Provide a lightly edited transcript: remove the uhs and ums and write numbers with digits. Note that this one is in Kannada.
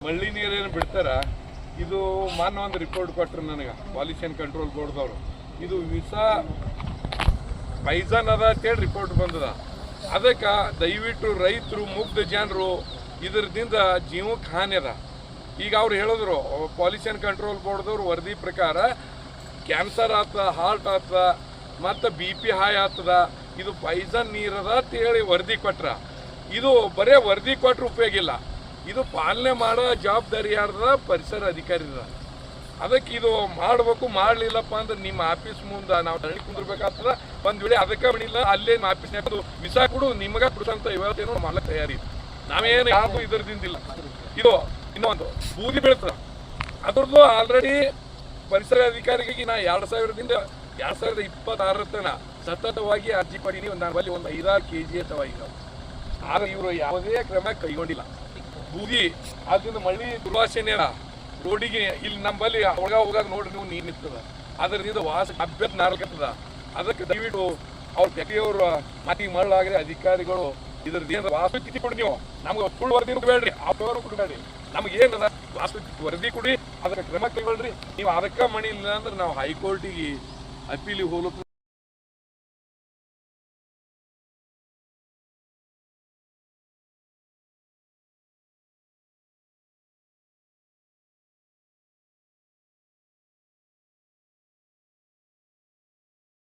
ಮಳ್ಳಿ ನೀರೇನು ಬಿಡ್ತಾರ ಇದು ಮಾನ್ಯ ಒಂದು ರಿಪೋರ್ಟ್ ಕೊಟ್ಟರು ನನಗೆ ಪಾಲ್ಯೂಷನ್ ಕಂಟ್ರೋಲ್ ಬೋರ್ಡ್ದವರು ಇದು ವಿಷ ಪೈಜನ್ ಅದ ಅಂತೇಳಿ ರಿಪೋರ್ಟ್ ಬಂದದ ಅದಕ್ಕೆ ದಯವಿಟ್ಟು ರೈತರು ಮುಗ್ಧ ಜನರು ಇದರಿಂದ ಜೀವಕ್ಕೆ ಹಾನಿ ಅದ ಈಗ ಅವ್ರು ಹೇಳಿದ್ರು ಪಾಲ್ಯೂಷನ್ ಕಂಟ್ರೋಲ್ ಬೋರ್ಡ್ದವ್ರು ವರದಿ ಪ್ರಕಾರ ಕ್ಯಾನ್ಸರ್ ಆಗ್ತದ ಹಾರ್ಟ್ ಆಗ್ತದ ಮತ್ತು BP ಹಾಯ್ ಆಗ್ತದ ಇದು ಪೈಜನ್ ನೀರದ ಅಂತೇಳಿ ವರದಿ ಕೊಟ್ರ ಇದು ಬರೇ ವರದಿ ಕೊಟ್ಟರೆ ಉಪಯೋಗ ಇಲ್ಲ ಇದು ಪಾಲನೆ ಮಾಡೋ ಜವಾಬ್ದಾರಿ ಯಾರ್ದ ಪರಿಸರ ಅಧಿಕಾರಿದ ಅದಕ್ಕೆ ಇದು ಮಾಡಬೇಕು ಮಾಡಲಿಲ್ಲಪ್ಪ ಅಂದ್ರೆ ನಿಮ್ಮ ಆಫೀಸ್ ಮುಂದೆ ನಾವು ತಳಿ ಕುಂದಿರ್ಬೇಕಾಗ್ತದ ಒಂದು ವೇಳೆ ಅದಕ್ಕೆ ಬಣಿಲ್ಲ ಅಲ್ಲೇ ನಿಮ್ಮ ಆಫೀಸ್ನಾಗ ವಿಸ ಕೊಡು ನಿಮಗೆ ಕೊಡುವಂತ ಇವತ್ತೇನೋ ಮಾಡಕ್ಕೆ ತಯಾರಿ ನಾವೇನು ಯಾವುದು ಇದರದಿಂದಿಲ್ಲ ಇದು ಇನ್ನೊಂದು ಬೂದಿ ಬೀಳ್ತದ ಅದ್ರದ್ದು ಆಲ್ರೆಡಿ ಪರಿಸರ ಅಧಿಕಾರಿಗೆ ನಾ 2026 ತನ ಸತತವಾಗಿ ಅರ್ಜಿ ಪಡೀನಿ ನಮ್ಮಲ್ಲಿ ಒಂದು 5-6 kg ಅಥವಾ ಈಗ ಆದ್ರೆ ಇವರು ಯಾವುದೇ ಕ್ರಮ ಕೈಗೊಂಡಿಲ್ಲ ಬೂದಿ ಅದರಿಂದ ಮಳ್ಳಿ ದುರ್ವಾಸನೆ ರೋಡಿಗೆ ಇಲ್ಲಿ ನಮ್ಮಲ್ಲಿ ಹೋಗಾಗ ನೋಡ್ರಿ ನೀವು ನೀರು ನಿಂತದ ಅದರಿಂದ ವಾಸ ಅಭ್ಯರ್ಥಿ ನಾಲ್ಕತ್ತದ ಅದಕ್ಕೆ ದಯವಿಟ್ಟು ಅವ್ರ ಫ್ಯಾಕ್ಟ್ರಿಯವರು ಮಾತಿ ಮಾಡಲಾಗ್ರೆ ಅಧಿಕಾರಿಗಳು ಇದ್ರದ್ದು ವಾಸ್ತುಸ್ಥಿತಿ ಕೊಡಿ ನೀವು ನಮ್ಗೆ ಸುಳ್ಳು ವರದಿ ಕೊಡಬೇಡ್ರಿ ಅವ್ರವರು ಕೊಡಬೇಡ್ರಿ ನಮ್ಗೆ ಏನದ ವಾಸ್ತುಸ್ಥಿತಿ ವರದಿ ಕೊಡಿ ಅದಕ್ಕೆ ಕ್ರಮ ಕೈಗೊಳ್ರಿ ನೀವು ಅದಕ್ಕೆ ಮಣಿ ಇಲ್ಲ ಅಂದ್ರೆ ನಾವು ಹೈಕೋರ್ಟಿಗೆ ಅಪೀಲಿಗೆ ಹೋಗ್ಲಿಕ್ಕೆ